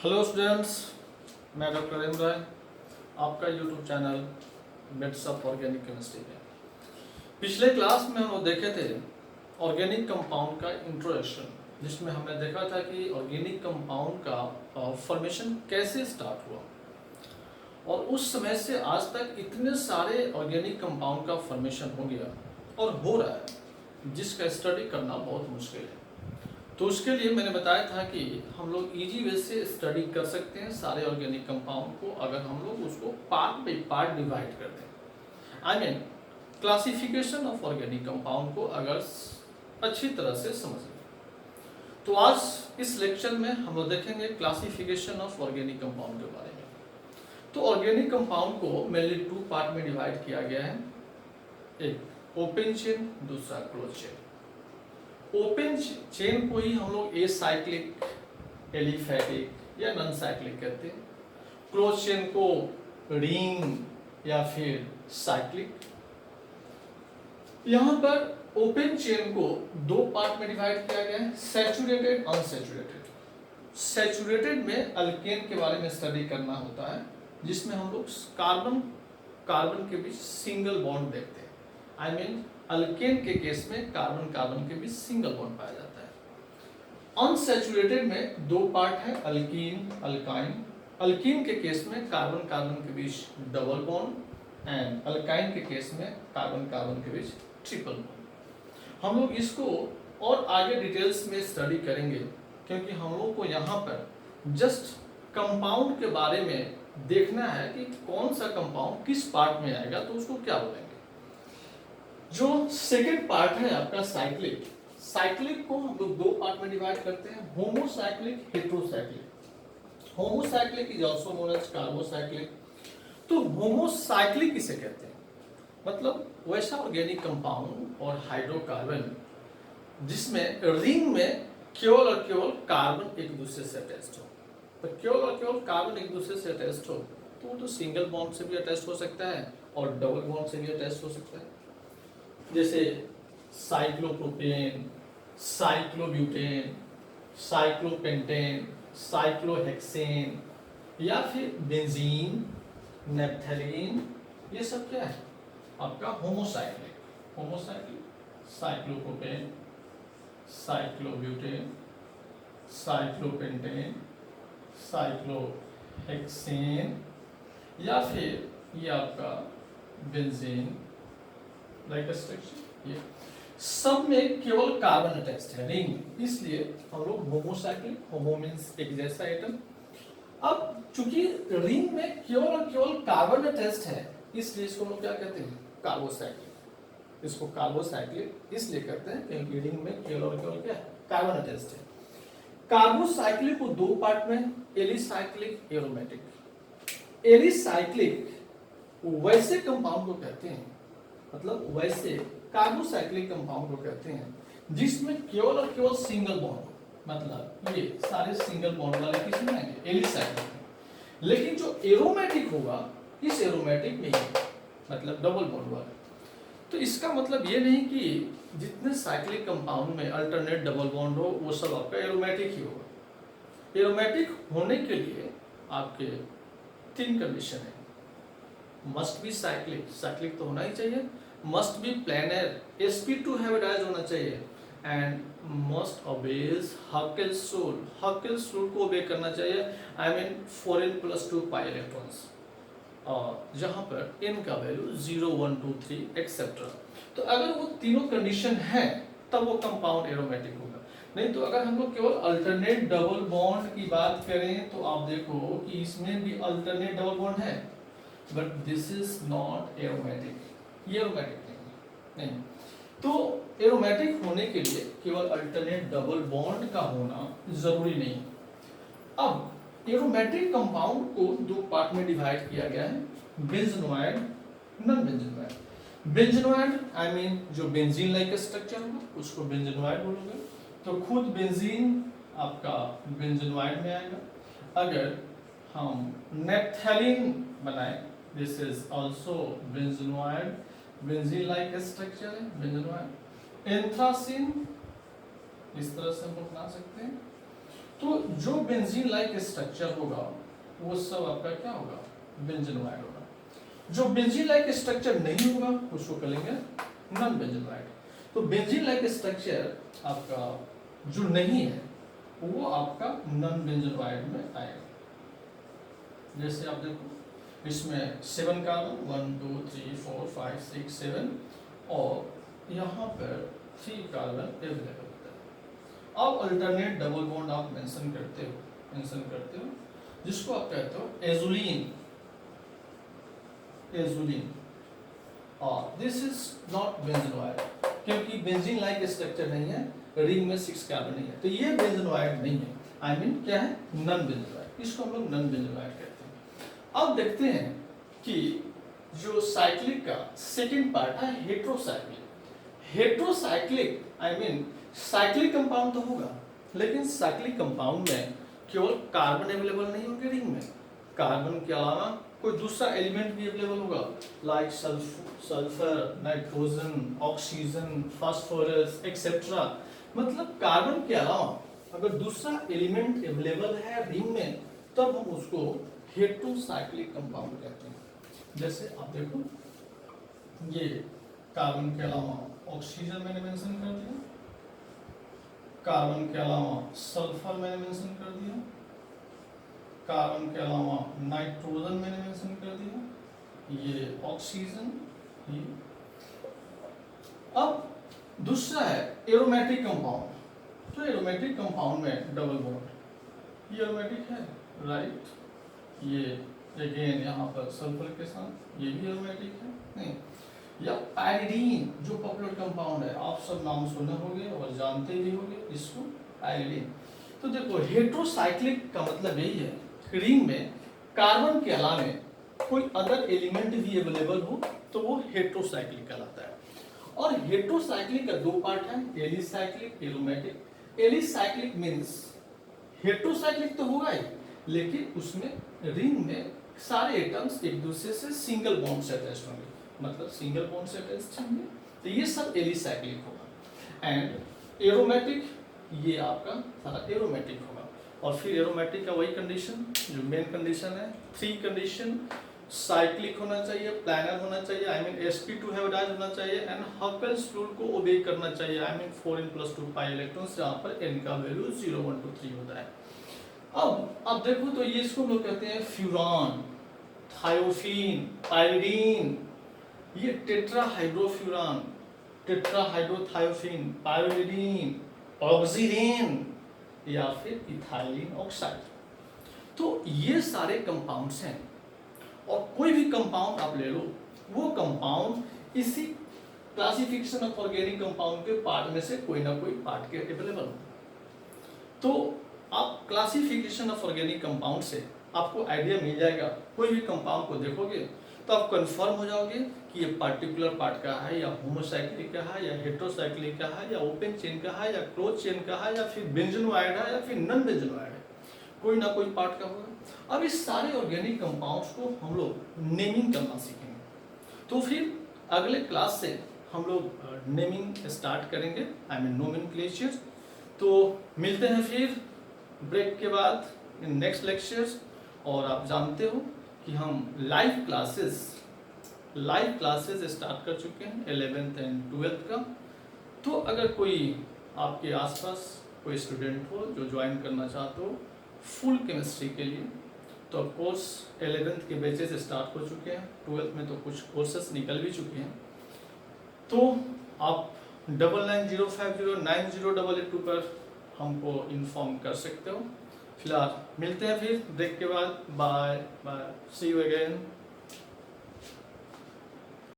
Hello students, मैं doctor M Rai, आपका YouTube channel bets of organic chemistry में। पिछले क्लास में हम लोग देखे थे ऑर्गेनिक कंपाउंड का इंट्रोडक्शन, जिसमें हमने देखा था कि ऑर्गेनिक कंपाउंड का फॉर्मेशन कैसे स्टार्ट हुआ और उस समय से आज तक इतने सारे ऑर्गेनिक कंपाउंड का फॉर्मेशन हो गया और हो रहा है, जिसका स्टडी करना बहुत मुश्किल है। तो उसके लिए मैंने बताया था कि हम लोग इजी वे से स्टडी कर सकते हैं सारे ऑर्गेनिक कंपाउंड को, अगर हम लोग उसको पार्ट बाई पार्ट डिवाइड कर दें। I mean classification of organic compound को अगर अच्छी तरह से समझ लें। तो आज इस लेक्चर में हम लोग देखेंगे क्लासिफिकेशन ऑफ ऑर्गेनिक कंपाउंड के बारे में। तो ऑर्गेनिक कंपाउंड को मेनली टू पार्ट में डिवाइड किया गया है, एक ओपन चेन, दूसरा क्लोज चेन। ओपन चेन को ही हम लोग एसाइक्लिक, एलिफैटिक या नॉन साइक्लिक कहते हैं। क्लोज चेन को रिंग या फिर साइक्लिक। यहां पर ओपन चेन को दो पार्ट में डिवाइड किया गया है, सैचुरेटेड, अनसैचुरेटेड। सैचुरेटेड में अल्केन के बारे में स्टडी करना होता है, जिसमें हम लोग कार्बन के बीच सिंगल बॉन्ड देखते हैं। आई मीन अल्केन के केस में कार्बन कार्बन के बीच सिंगल बॉन्ड पाया जाता है। अनसैचुरेटेड में दो पार्ट है, अल्कीन, अल्काइन। अल्कीन के केस में कार्बन कार्बन के बीच डबल बॉन्ड एंड अल्काइन के केस में कार्बन कार्बन के बीच ट्रिपल बॉन्ड। हम लोग इसको और आगे डिटेल्स में स्टडी करेंगे, क्योंकि हम लोग को यहाँ पर जस्ट कंपाउंड के बारे में देखना है कि कौन सा कंपाउंड किस पार्ट में आएगा, तो उसको क्या बोलेंगे। जो सेकेंड पार्ट है आपका साइक्लिक, साइक्लिक को हम लोग दो पार्ट में डिवाइड करते हैं, homocyclic, heterocyclic. Homocyclic is also known as carbocyclic. तो होमोसाइक्लिक किसे कहते हैं, मतलब वैसा ऑर्गेनिक कंपाउंड और हाइड्रोकार्बन जिसमें रिंग में केवल और केवल कार्बन एक दूसरे से अटैच्ड हो। तो केवल और केवल कार्बन एक दूसरे से अटैच्ड हो तो वो तो सिंगल बॉन्ड से भी अटैच्ड हो सकता है और डबल बॉन्ड से भी अटैच्ड हो सकता है। जैसे साइक्लोप्रोपेन, साइक्लोब्यूटेन, साइक्लोपेंटेन, साइक्लोहेक्सेन या फिर बेंजीन, नेप्थलीन, ये सब क्या है आपका homocyclic. Homocyclic, cyclopropane, cyclobutane, cyclopentane, cyclohexane या फिर ये आपका बेंजीन लाइक स्ट्रक्चर, ये सब में केवल कार्बन अटैच्ड है, रिंग, इसलिए हम लोग होमोसाइक्लिक, होमो मींस एक जैसा आइटम। अब चूंकि रिंग में केवल और केवल कार्बन अटैच्ड है, इसलिए इसको हम लोग क्या कहते हैं, कार्बोसाइक्लिक। इसको कार्बोसाइक्लिक इसलिए कहते हैं क्योंकि रिंग में केवल और केवल क्या कार्बन अटैच्ड है। कार्बोसाइक्लिक को दो पार्ट में, एलिसाइक्लिक, एरोमेटिक। एलिसाइक्लिक वैसे कंपाउंड को कहते हैं, मतलब वैसे कार्बोसाइक्लिक कंपाउंड को कहते हैं जिसमें केवल और केवल सिंगल बॉन्ड हो, मतलब ये सारे सिंगल बॉन्ड वाले किसमें आएंगे, एलिसाइक्लिक में। लेकिन जो एरोमेटिक होगा, इस एरोमेटिक में ही मतलब डबल बॉन्ड वाला। तो इसका मतलब ये नहीं कि जितने साइक्लिक कंपाउंड में अल्टरनेट डबल बॉन्ड हो वो सब आपका एरोमेटिक ही होगा। एरोमेटिक होने के लिए आपके तीन कंडीशन है, मस्ट बी साइक्लिक, साइक्लिक तो होना ही चाहिए, must be planar, sp2 hybridise होना चाहिए, and must obey Huckel's rule, Huckel's rule को ओबे करना चाहिए। I mean 4n+2 pi electrons, और जहां पर n का वैल्यू 0, 1, 2, 3 एक्सेट्रा। तो अगर वो तीनों कंडीशन है तब वो कंपाउंड एरोमेटिक होगा। नहीं तो अगर हम लोग केवल अल्टरनेट डबल बॉन्ड की बात करें तो आप देखो कि इसमें भी अल्टरनेट डबल बॉन्ड है, but this is not aromatic, ये एरोमेटिक नहीं। तो एरोमेटिक होने के लिए केवल अल्टरनेट डबल बॉन्ड का होना जरूरी नहीं। अब एरोमेटिक कंपाउंड को दो पार्ट में डिवाइड किया गया है, बेंजोनोइड, नॉन बेंजोनोइड। बेंजोनोइड आई मीन जो बेंजीन लाइक स्ट्रक्चर होगा उसको बेंजोनोइड बोलोगे। तो खुद बेंजीन आपका बेंजोनोइड में आएगा। अगर हम नेप्थलीन बनाए, this is also benzenoid, benzene like structure है, बेंजोनोइड। एंथ्रासिन इस तरह से हम लोग बना सकते हैं। तो जो बेंजीन लाइक स्ट्रक्चर होगा वो सब आपका क्या होगा, बेंजीनोइड होगा। जो बेंजीन लाइक स्ट्रक्चर नहीं होगा उसको कहेंगे नॉन बेंजीनोइड। तो बेंजीन लाइक स्ट्रक्चर आपका जो नहीं है वो आपका नॉन बेंजीनोइड में आएगा। जैसे आप देखो इसमें 7 कार्बन 1 2 3 4 5 6 7 और यहाँ पर 3 कार्बन अवेलेबल होता है। अब अल्टरनेट डबल बॉन्ड आप मेंशन करते हो जिसको आप कहते हो एजुलिन। और दिस इज नॉट बेंजीनोइड क्योंकि बेंजीन लाइक स्ट्रक्चर नहीं है, रिंग में 6 कार्बन नहीं है, तो ये बेंजीनोइड नहीं है। आई मीन क्या है, नॉन बेंजीनोइड। इसको हम लोग नॉन बेंजीनोइड कहते हैं। अब देखते हैं कि जो साइक्लिक का सेकंड पार्ट है heterocyclic I mean cyclic compound तो होगा, लेकिन साइक्लिक कंपाउंड में केवल कार्बन अवेलेबल नहीं होंगे रिंग में, कार्बन के अलावा कोई दूसरा एलिमेंट भी अवेलेबल होगा, like sulphur, nitrogen, oxygen, phosphorus etcetera. मतलब कार्बन के अलावा अगर दूसरा एलिमेंट अवेलेबल है रिंग में तब हम उसको हेट्रोसाइक्लिक कंपाउंड कहते हैं। जैसे आप देखो ये कार्बन के अलावा ऑक्सीजन मैंने मेंशन कर दिया, कार्बन के अलावा सल्फर मैंने मेंशन कर दिया, कार्बन के अलावा नाइट्रोजन मैंने मेंशन कर दिया, ये ऑक्सीजन ये। अब दूसरा है एरोमेटिक कंपाउंड। तो एरोमेटिक कंपाउंड में डबल बॉन्ड, ये एरोमेटिक है राइट, ये अगेन यहाँ पर सल्फर के साथ, ये भी एरोमेटिक है नहीं। या पायरिडीन जो पॉपुलर कंपाउंड है, आप सब नाम सुने होंगे और जानते भी होंगे इसको, पायरिडीन। तो देखो हेट्रोसाइक्लिक का मतलब यही है रिंग में कार्बन के अलावा कोई अदर एलिमेंट भी अवेलेबल हो तो वो हेट्रोसाइक्लिक कहलाता है। और हेट्रोसाइक्लिक का 2 पार्ट है, alicyclic, aromatic. Alicyclic means heterocyclic तो होगा ही, लेकिन उसमें रिंग में सारे एटम्स एक दूसरे से सिंगल बॉन्ड से अटैच होंगे, मतलब सिंगल बॉन्ड से अटैच होंगे, तो ये सब एलिसाइक्लिक होगा। एंड एरोमेटिक ये आपका सारा एरोमेटिक होगा। और फिर एरोमेटिक का वही कंडीशन जो मेन कंडीशन है, 3 कंडीशन, साइक्लिक होना चाहिए, प्लानर होना चाहिए, आई मीन sp2 हाइब्रिडाइज होना चाहिए, एंड हकेल्स रूल को ओबे करना चाहिए, I mean 4n+2 pi electrons, जहाँ पर n का वैल्यू 0 1 2 3 होता है। अब देखो तो ये इसको लोग कहते हैं फ्यूरान, थायोफीन, पायरिडीन, ये टेट्राहाइड्रोफ्यूरान, टेट्राहाइड्रोथायोफीन, पायरिडीन, ऑक्सीडेन या फिर इथाइलिन ऑक्साइड। तो ये सारे कंपाउंड्स हैं और कोई भी कंपाउंड आप ले लो, वो कंपाउंड इसी क्लासिफिकेशन ऑफ ऑर्गेनिक कंपाउंड के पार्ट में से कोई ना कोई पार्ट के अवेलेबल हो। तो आप क्लासिफिकेशन ऑफ ऑर्गेनिक कंपाउंड से आपको आइडिया मिल जाएगा। कोई भी कंपाउंड को देखोगे तो आप कंफर्म हो जाओगे कि ये पर्टिकुलर पार्ट का है, या होमोसाइक्लिक का है, या हेट्रोसाइक्लिक का है, या ओपन चेन का है, या क्लोज चेन का है, या फिर बेंजोनोइड है, या फिर नॉन बेंजोनोइड है, कोई ना कोई पार्ट का होगा। अब इस सारे ऑर्गेनिक कंपाउंड्स को हम लोग नेमिंग करना सीखेंगे। तो फिर अगले क्लास से हम लोग नेमिंग स्टार्ट करेंगे, आई मीन नोमेनक्लेचर। तो मिलते हैं फिर ब्रेक के बाद इन नेक्स्ट लेक्चर्स। और आप जानते हो कि हम लाइव क्लासेस स्टार्ट कर चुके हैं 11th एंड 12th का। तो अगर कोई आपके आसपास कोई स्टूडेंट हो जो ज्वाइन करना चाहते हो फुल केमिस्ट्री के लिए, तो ऑफ कोर्स 11th के बैचेस स्टार्ट हो चुके हैं, 12th में तो कुछ कोर्सेस निकल भी चुके हैं। तो आप 9905090882 पर हमको इन्फॉर्म कर सकते हो। फिलहाल मिलते हैं फिर ब्रेक के बाद। Bye bye, see you again.